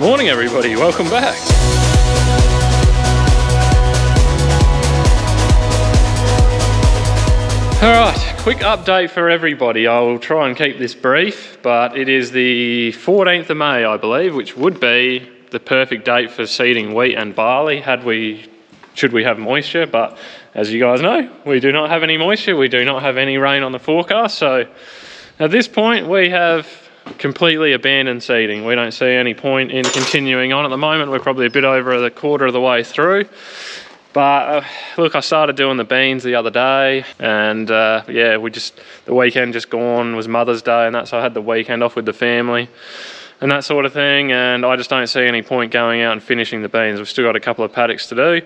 Morning everybody, welcome back. Alright, quick update for everybody. I will try and keep this brief, but it is the 14th of May, I believe, which would be the perfect date for seeding wheat and barley should we have moisture, but as you guys know, we do not have any moisture, we do not have any rain on the forecast, so at this point we have completely abandoned seeding. We don't see any point in continuing on at the moment. We're probably a bit over the quarter of the way through. But look, I started doing the beans the other day, and yeah, the weekend just gone was Mother's Day and that, so I had the weekend off with the family and that sort of thing, and I just don't see any point going out and finishing the beans. We've still got a couple of paddocks to do,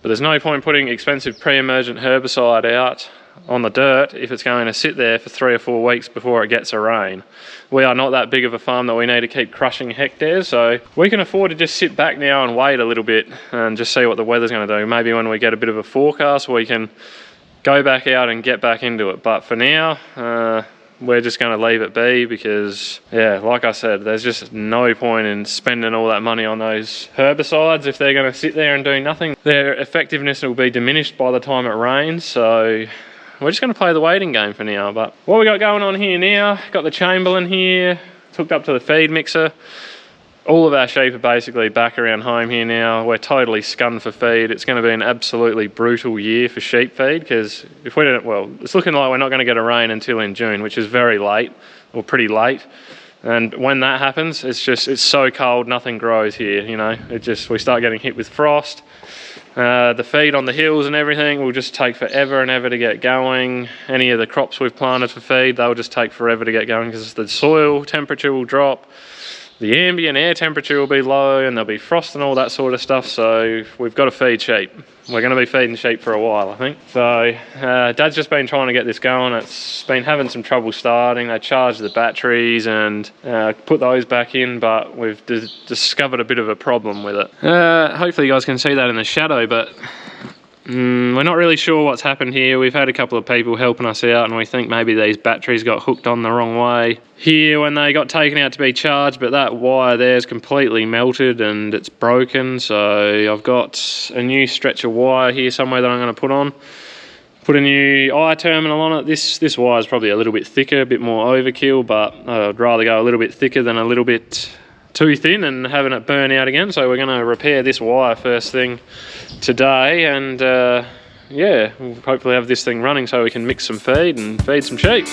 but there's no point putting expensive pre-emergent herbicide out on the dirt if it's going to sit there for 3 or 4 weeks before it gets a rain. We are not that big of a farm that we need to keep crushing hectares, so we can afford to just sit back now and wait a little bit and just see what the weather's going to do. Maybe when we get a bit of a forecast we can go back out and get back into it, but for now we're just going to leave it be because, yeah, like I said, there's just no point in spending all that money on those herbicides if they're going to sit there and do nothing. Their effectiveness will be diminished by the time it rains, so we're just going to play the waiting game for now. But what we got going on here now, got the Chamberlain here, it's hooked up to the feed mixer. All of our sheep are basically back around home here now. We're totally skunned for feed. It's going to be an absolutely brutal year for sheep feed because if we don't, well, it's looking like we're not going to get a rain until in June, which is very late, or pretty late. And when that happens, it's so cold, nothing grows here, you know. We start getting hit with frost. The feed on the hills and everything will just take forever and ever to get going. Any of the crops we've planted for feed, they'll just take forever to get going because the soil temperature will drop, the ambient air temperature will be low, and there'll be frost and all that sort of stuff, so we've got to feed sheep. We're going to be feeding sheep for a while, I think. So Dad's just been trying to get this going. It's been having some trouble starting. They charged the batteries and put those back in, but we've discovered a bit of a problem with it. Hopefully you guys can see that in the shadow, but we're not really sure what's happened here. We've had a couple of people helping us out, and we think maybe these batteries got hooked on the wrong way here when they got taken out to be charged, but that wire there's completely melted and it's broken. So I've got a new stretch of wire here somewhere that I'm going to put a new eye terminal on it. This wire is probably a little bit thicker, a bit more overkill, but I'd rather go a little bit thicker than a little bit too thin and having it burn out again. So we're going to repair this wire first thing today, and yeah, we'll hopefully have this thing running so we can mix some feed and feed some sheep.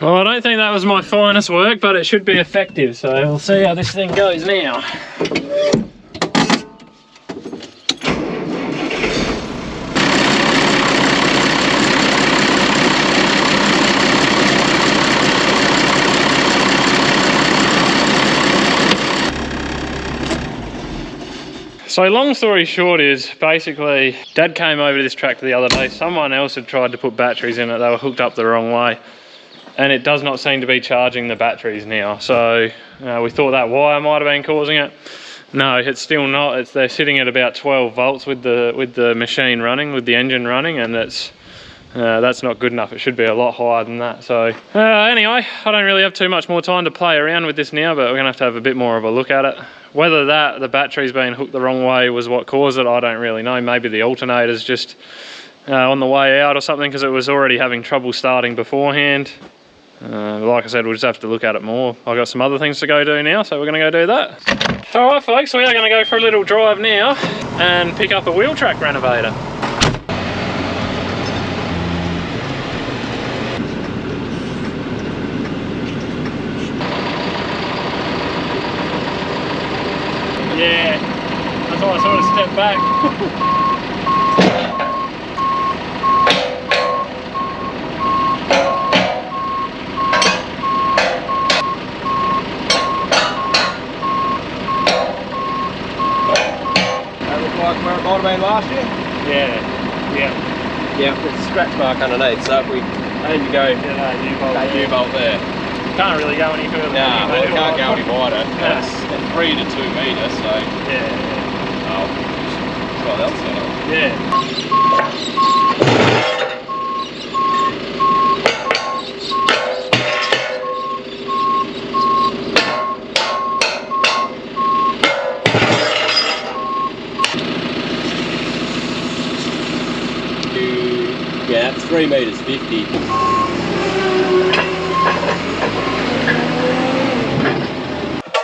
Well, I don't think that was my finest work, but it should be effective, so we'll see how this thing goes now. So long story short is, basically, Dad came over to this tractor the other day. Someone else had tried to put batteries in it. They were hooked up the wrong way, and it does not seem to be charging the batteries now. So we thought that wire might have been causing it. No, it's still not. They're sitting at about 12 volts with the machine running, with the engine running, and that's not good enough. It should be a lot higher than that. So anyway, I don't really have too much more time to play around with this now, but we're gonna have to have a bit more of a look at it. Whether the battery's been hooked the wrong way was what caused it, I don't really know. Maybe the alternator's just on the way out or something, because it was already having trouble starting beforehand. Like I said, we'll just have to look at it more. I've got some other things to go do now, so we're going to go do that. Alright folks, we are going to go for a little drive now and pick up a wheel track renovator. Yeah, that's why I sort of stepped back. last year? Yeah, there's a scratch mark underneath, so if we aim to go that U-bolt there. Can't really go any further. Nah, well, it can't go any wider. That's 3 to 2 metres, so... I'll try that setup. Yeah, that's 3 metres 50.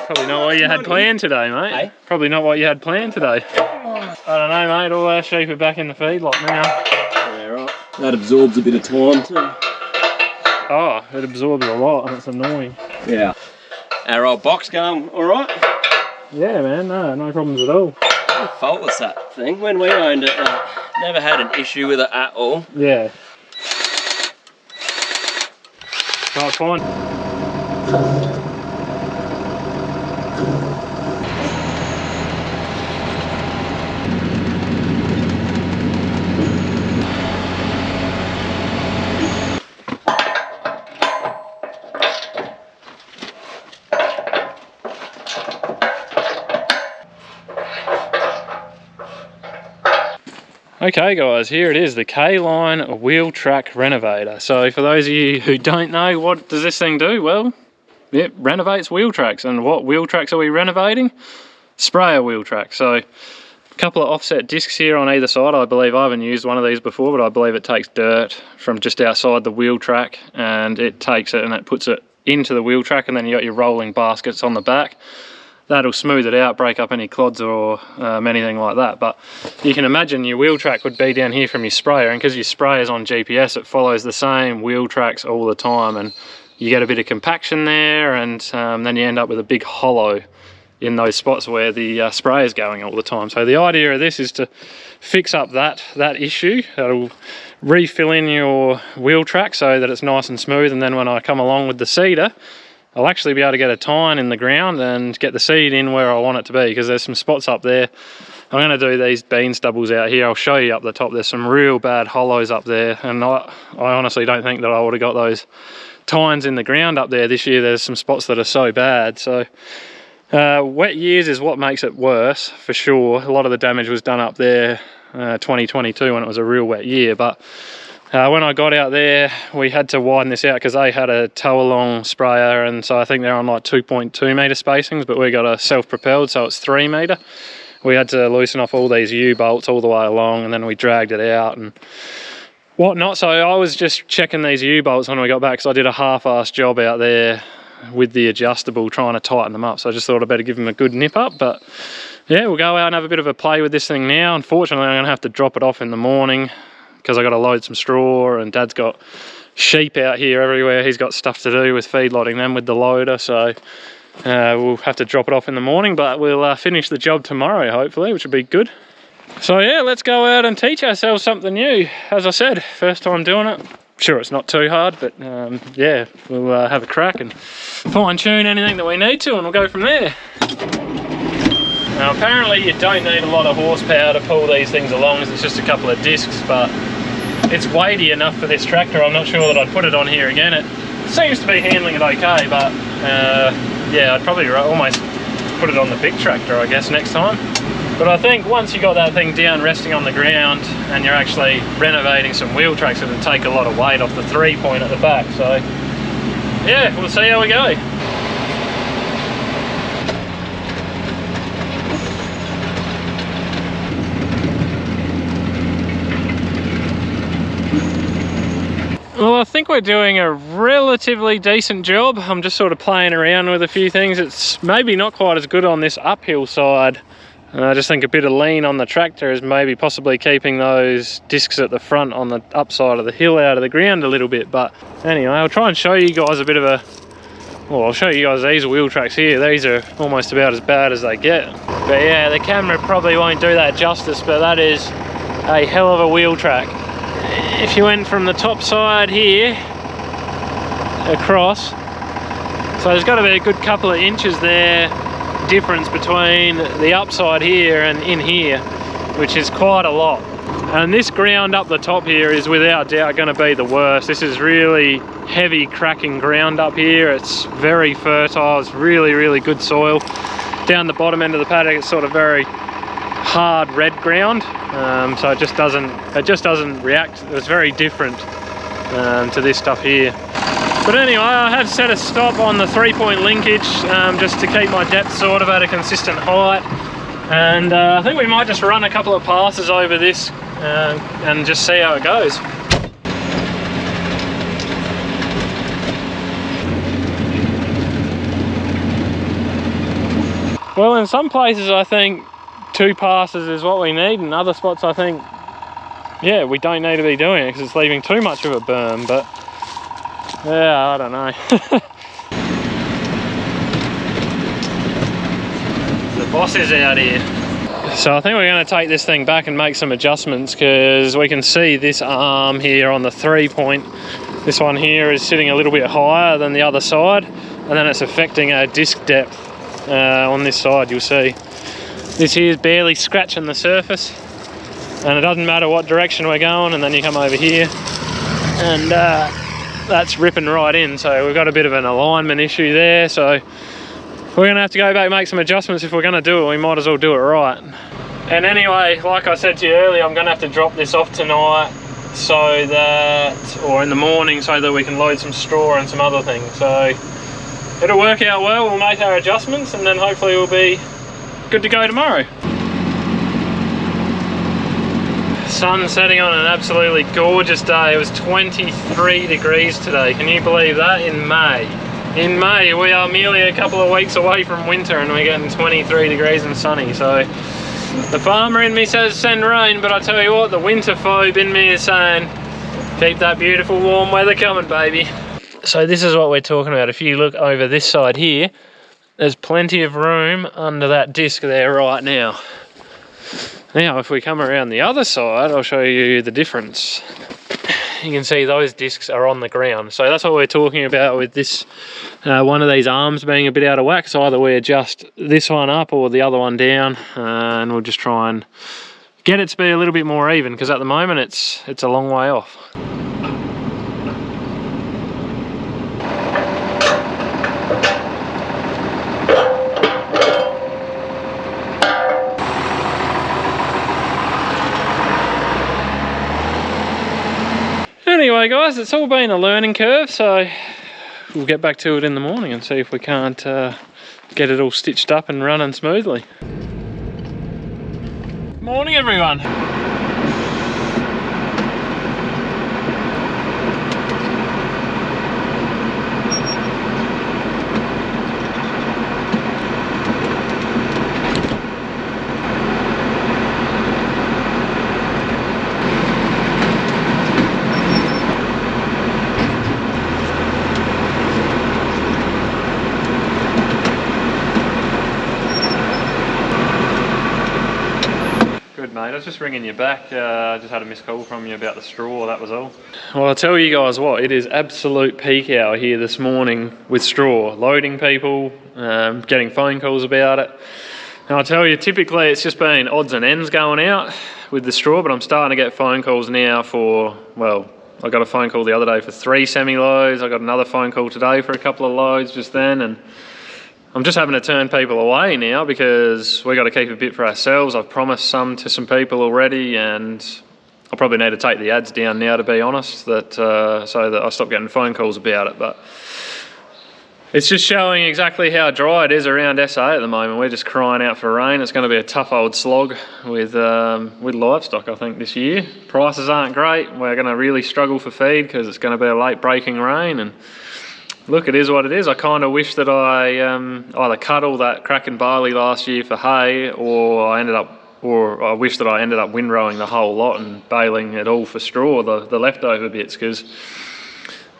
Probably not what you had planned today, mate. Hey? Probably not what you had planned today. I don't know, mate. All our sheep are back in the feedlot now. Yeah, right. That absorbs a bit of time too. Oh, it absorbs a lot and it's annoying. Yeah. Our old box going alright? Yeah, man. No problems at all. Faultless, that thing. When we owned it, never had an issue with it at all. Yeah. Right, fine. Okay guys, here it is, the K-Line wheel track renovator. So for those of you who don't know, what does this thing do? Well, it renovates wheel tracks. And what wheel tracks are we renovating? Sprayer wheel tracks. So a couple of offset discs here on either side. I believe I haven't used one of these before, but I believe it takes dirt from just outside the wheel track and it takes it and it puts it into the wheel track, and then you got your rolling baskets on the back. That'll smooth it out, break up any clods or anything like that. But you can imagine your wheel track would be down here from your sprayer, and because your sprayer's on GPS, it follows the same wheel tracks all the time, and you get a bit of compaction there, and then you end up with a big hollow in those spots where the sprayer's going all the time. So the idea of this is to fix up that issue. It'll refill in your wheel track so that it's nice and smooth, and then when I come along with the seeder, I'll actually be able to get a tine in the ground and get the seed in where I want it to be, because there's some spots up there. I'm going to do these bean stubbles out here. I'll show you up the top. There's some real bad hollows up there, and I honestly don't think that I would have got those tines in the ground up there this year. There's some spots that are so bad. So wet years is what makes it worse for sure. A lot of the damage was done up there 2022 when it was a real wet year, but when I got out there, we had to widen this out because they had a tow-along sprayer, and so I think they're on like 2.2 metre spacings, but we got a self-propelled, so it's 3 metre. We had to loosen off all these U-bolts all the way along, and then we dragged it out and whatnot. So I was just checking these U-bolts when we got back, because I did a half-assed job out there with the adjustable trying to tighten them up. So I just thought I'd better give them a good nip up. But yeah, we'll go out and have a bit of a play with this thing now. Unfortunately, I'm going to have to drop it off in the morning, because I got to load some straw, and Dad's got sheep out here everywhere. He's got stuff to do with feedlotting them with the loader, so we'll have to drop it off in the morning, but we'll finish the job tomorrow hopefully, which will be good. So yeah, let's go out and teach ourselves something new. As I said, first time doing it. Sure, it's not too hard, but yeah, we'll have a crack and fine tune anything that we need to, and we'll go from there. Now apparently you don't need a lot of horsepower to pull these things along, it's just a couple of discs, but it's weighty enough for this tractor. I'm not sure that I'd put it on here again. It seems to be handling it okay, but yeah, I'd probably almost put it on the big tractor, I guess, next time. But I think once you got that thing down resting on the ground and you're actually renovating some wheel tracks, it'll take a lot of weight off the 3-point at the back. So yeah, we'll see how we go. Well, I think we're doing a relatively decent job. I'm just sort of playing around with a few things. It's maybe not quite as good on this uphill side. I just think a bit of lean on the tractor is maybe possibly keeping those discs at the front on the upside of the hill out of the ground a little bit. But anyway, I'll try and show you guys a bit of a... Well, I'll show you guys these wheel tracks here. These are almost about as bad as they get. But yeah, the camera probably won't do that justice, but that is a hell of a wheel track. If you went from the top side here across, so there's got to be a good couple of inches there difference between the upside here and in here. which is quite a lot. And this ground up the top here is without doubt going to be the worst. This is really heavy cracking ground up here. It's very fertile, it's really, really good soil. Down the bottom end of the paddock, it's sort of very hard red ground, so it just doesn't react. It's very different to this stuff here. But anyway, I have set a stop on the 3-point linkage just to keep my depth sort of at a consistent height, and I think we might just run a couple of passes over this and just see how it goes. Well, in some places I think 2 passes is what we need, and other spots I think, yeah, we don't need to be doing it because it's leaving too much of a berm, but yeah, I don't know. The boss is out here. So I think we're going to take this thing back and make some adjustments, because we can see this arm here on the 3-point. This one here is sitting a little bit higher than the other side, and then it's affecting our disc depth on this side. You'll see this here is barely scratching the surface, and it doesn't matter what direction we're going, and then you come over here and that's ripping right in. So we've got a bit of an alignment issue there, so we're going to have to go back and make some adjustments. If we're going to do it, we might as well do it right. And anyway, like I said to you earlier, I'm going to have to drop this off tonight, so that, or in the morning, so that we can load some straw and some other things. So it'll work out well. We'll make our adjustments, and then hopefully we'll be good to go tomorrow. Sun setting on an absolutely gorgeous day. It was 23 degrees today. Can you believe that? In May. In May, we are merely a couple of weeks away from winter, and we're getting 23 degrees and sunny. So the farmer in me says send rain, but I tell you what, the winter phobe in me is saying keep that beautiful warm weather coming, baby. So this is what we're talking about. If you look over this side here, there's plenty of room under that disc there right now. Now, if we come around the other side, I'll show you the difference. You can see those discs are on the ground. So that's what we're talking about with this, one of these arms being a bit out of whack. So either we adjust this one up or the other one down, and we'll just try and get it to be a little bit more even, because at the moment it's a long way off. Anyway guys, it's all been a learning curve, so we'll get back to it in the morning and see if we can't get it all stitched up and running smoothly. Morning everyone. Mate, I was just ringing you back. I just had a missed call from you about the straw, that was all. Well, I'll tell you guys what, it is absolute peak hour here this morning with straw. Loading people, getting phone calls about it. And I'll tell you, typically it's just been odds and ends going out with the straw, but I'm starting to get phone calls now for, well, I got a phone call the other day for 3 semi-loads. I got another phone call today for a couple of loads just then, and I'm just having to turn people away now because we've got to keep a bit for ourselves. I've promised some to some people already, and I'll probably need to take the ads down now, to be honest, that so that I stop getting phone calls about it. But it's just showing exactly how dry it is around SA at the moment. We're just crying out for rain. It's going to be a tough old slog with livestock, I think, this year. Prices aren't great. We're going to really struggle for feed because it's going to be a late breaking rain, and look, it is what it is. I kind of wish that I either cut all that cracking barley last year for hay, or I wish that I ended up windrowing the whole lot and baling it all for straw, the leftover bits, because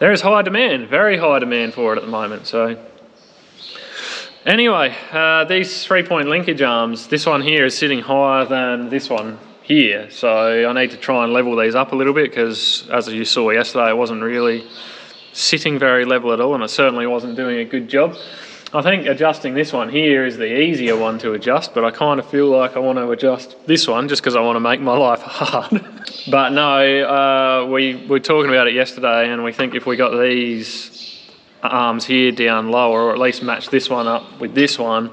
there is high demand, very high demand for it at the moment. So anyway, these 3-point linkage arms, this one here is sitting higher than this one here. So I need to try and level these up a little bit, because as you saw yesterday, it wasn't really sitting very level at all, and it certainly wasn't doing a good job. I think adjusting this one here is the easier one to adjust, but I kind of feel like I want to adjust this one just because I want to make my life hard. But no, we were talking about it yesterday, and we think if we got these arms here down lower, or at least match this one up with this one,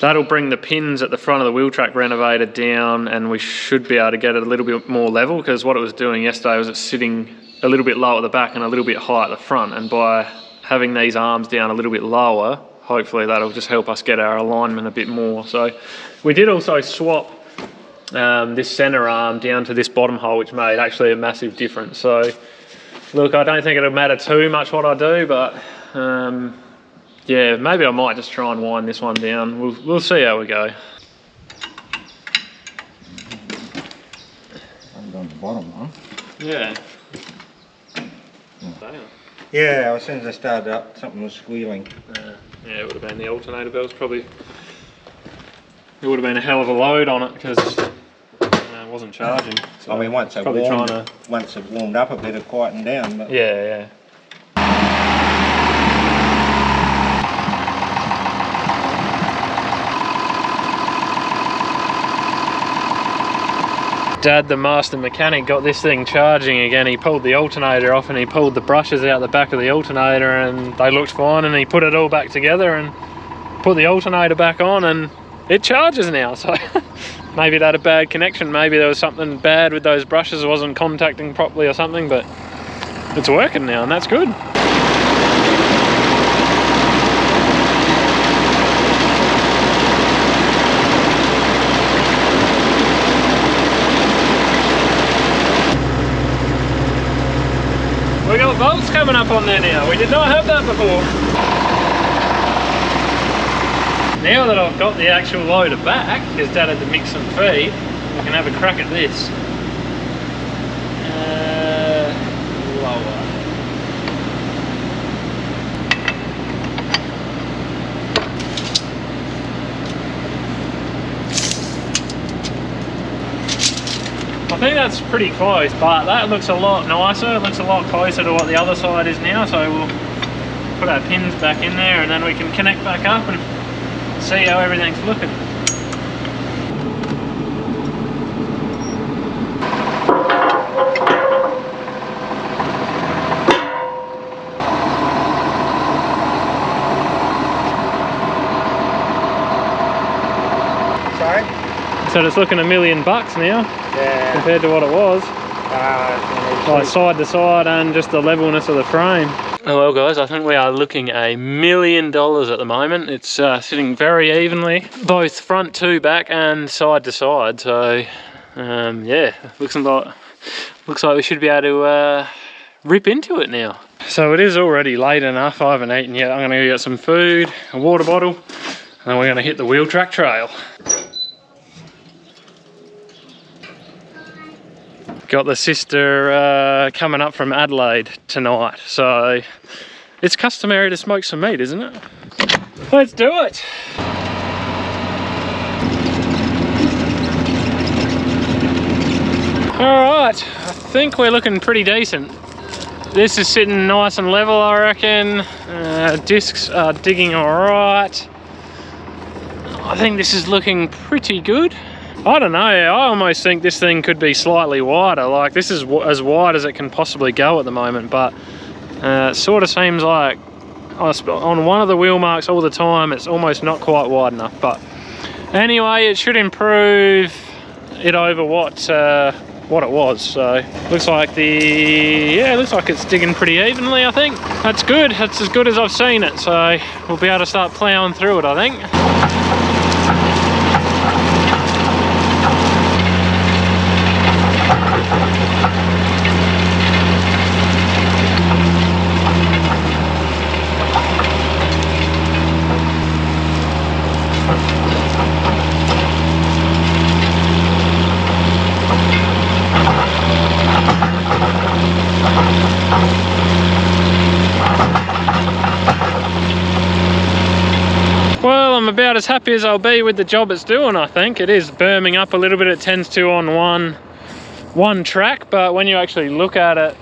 that'll bring the pins at the front of the wheel track renovator down, and we should be able to get it a little bit more level, because what it was doing yesterday was it's sitting a little bit low at the back and a little bit high at the front, and by having these arms down a little bit lower, hopefully that'll just help us get our alignment a bit more. So we did also swap this center arm down to this bottom hole, which made actually a massive difference. So look, I don't think it'll matter too much what I do, but yeah, maybe I might just try and wind this one down. We'll see how we go. I'm on the bottom one. Yeah. Yeah, as soon as I started up, something was squealing. Yeah, it would have been the alternator belts probably. It would have been a hell of a load on it because it wasn't charging. So I mean, once it warmed up a bit, it quietened down. But yeah. Dad, the master mechanic, got this thing charging again. He pulled the alternator off and he pulled the brushes out the back of the alternator, and they looked fine, and he put it all back together and put the alternator back on, and it charges now. So maybe it had a bad connection, maybe there was something bad with those brushes, it wasn't contacting properly or something, but it's working now, and that's good. We got bolts coming up on there now. We did not have that before. Now that I've got the actual loader back, because Dad had to mix some feed, we can have a crack at this. Lower. I think that's pretty close, but that looks a lot nicer. It looks a lot closer to what the other side is now, so we'll put our pins back in there and then we can connect back up and see how everything's looking. sorry? So it's looking $1 million now, Yeah. compared to what it was. Like side to side and just the levelness of the frame. Oh well guys, I think we are looking at $1 million at the moment. It's sitting very evenly, both front to back and side to side. So yeah, looks like we should be able to rip into it now. So it is already late enough, I haven't eaten yet. I'm gonna go get some food, a water bottle, and then we're gonna hit the wheel track trail. Got the sister coming up from Adelaide tonight, so it's customary to smoke some meat, isn't it? Let's do it! Alright, I think we're looking pretty decent. This is sitting nice and level, I reckon. Discs are digging alright. I think this is looking pretty good. I don't know, I almost think this thing could be slightly wider. Like, this is as wide as it can possibly go at the moment, but it sort of seems like on one of the wheel marks all the time it's almost not quite wide enough. But anyway, it should improve it over what it was. So looks like looks like it's digging pretty evenly. I think that's good. That's as good as I've seen it, so we'll be able to start plowing through it, I think. Well, I'm about as happy as I'll be with the job it's doing. I think it is berming up a little bit. It tends to on one track, but when you actually look at it,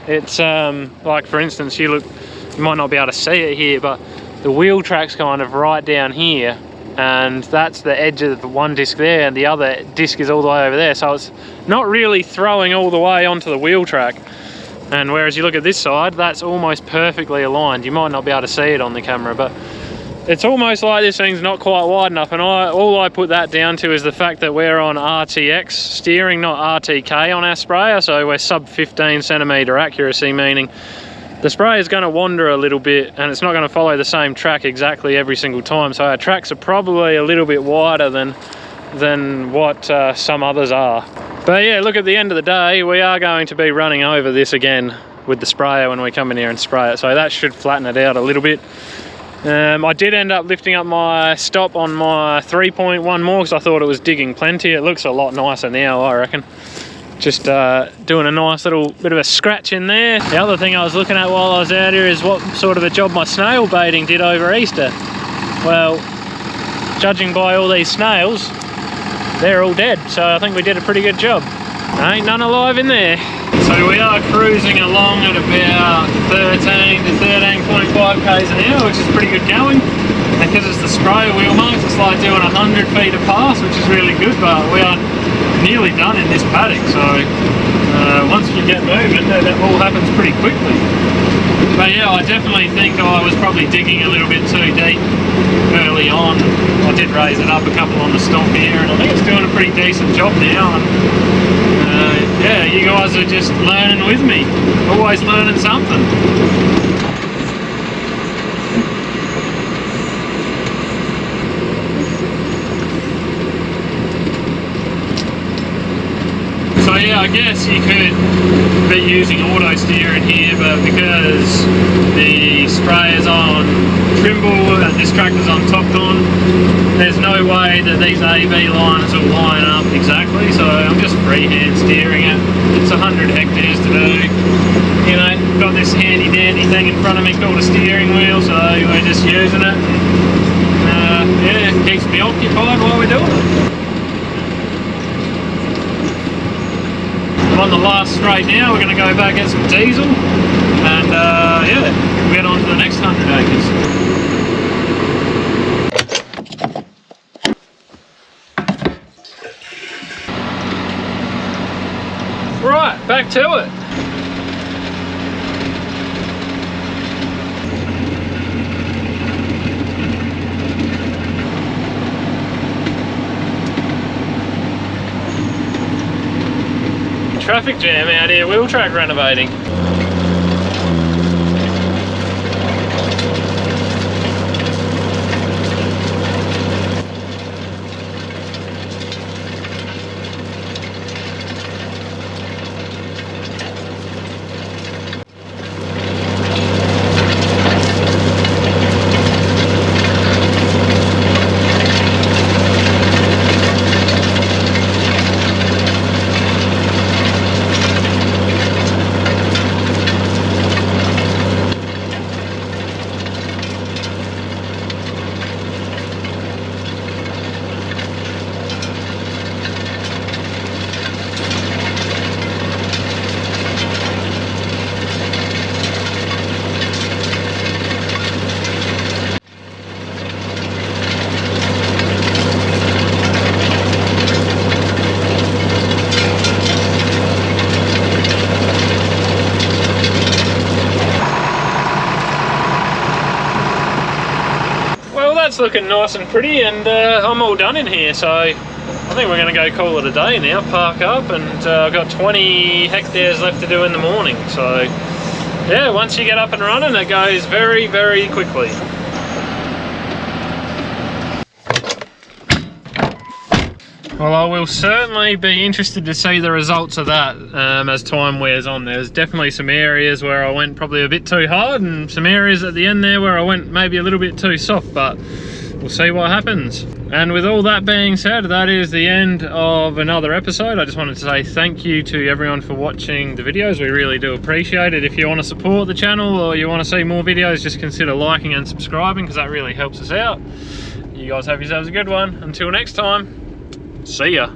it's like, for instance, you might not be able to see it here, but the wheel track's kind of right down here, and that's the edge of the one disc there, and the other disc is all the way over there, so it's not really throwing all the way onto the wheel track. And whereas you look at this side, that's almost perfectly aligned. You might not be able to see it on the camera, but it's almost like this thing's not quite wide enough, and all I put that down to is the fact that we're on RTX steering, not RTK on our sprayer, so we're sub 15 centimeter accuracy, meaning the spray is going to wander a little bit and it's not going to follow the same track exactly every single time. So our tracks are probably a little bit wider than what some others are. But yeah, look, at the end of the day, we are going to be running over this again with the sprayer when we come in here and spray it. So that should flatten it out a little bit. I did end up lifting up my stop on my 3.1 more because I thought it was digging plenty. It looks a lot nicer now, I reckon. Just doing a nice little bit of a scratch in there. The other thing I was looking at while I was out here is what sort of a job my snail baiting did over Easter. Well, judging by all these snails, they're all dead, so I think we did a pretty good job. Ain't none alive in there. So we are cruising along at about 13 to 13.5 k's an hour, which is pretty good going. And because it's the sprayer wheel marks, it's like doing 100 feet a pass, which is really good, but we are nearly done in this paddock, so once you get moving, that all happens pretty quickly. But yeah, I definitely think I was probably digging a little bit too deep early on. I did raise it up a couple on the stomp here, and I think it's doing a pretty decent job now. And yeah, you guys are just learning with me, always learning something. So yeah, I guess you could be using auto steer in here, but because the sprayer's on Trimble and this tractor's on Topcon, there's no way that these AB lines will line up exactly, so I'm just freehand steering it. It's 100 hectares to do. You know, got this handy dandy thing in front of me called a steering wheel, so we're just using it. Yeah, it keeps me occupied while we're doing it. On the last straight now, we're going to go back get some diesel and yeah, we'll get on to the next 100 acres. Right, back to it. Traffic jam out here, wheel track renovating. That's looking nice and pretty, and I'm all done in here, so I think we're going to go call it a day now, park up, and I've got 20 hectares left to do in the morning, so yeah, once you get up and running it goes very, very quickly. Well, I will certainly be interested to see the results of that as time wears on. There's definitely some areas where I went probably a bit too hard, and some areas at the end there where I went maybe a little bit too soft, but we'll see what happens. And with all that being said, that is the end of another episode. I just wanted to say thank you to everyone for watching the videos. We really do appreciate it. If you want to support the channel or you want to see more videos, just consider liking and subscribing, because that really helps us out. You guys have yourselves a good one. Until next time. See ya.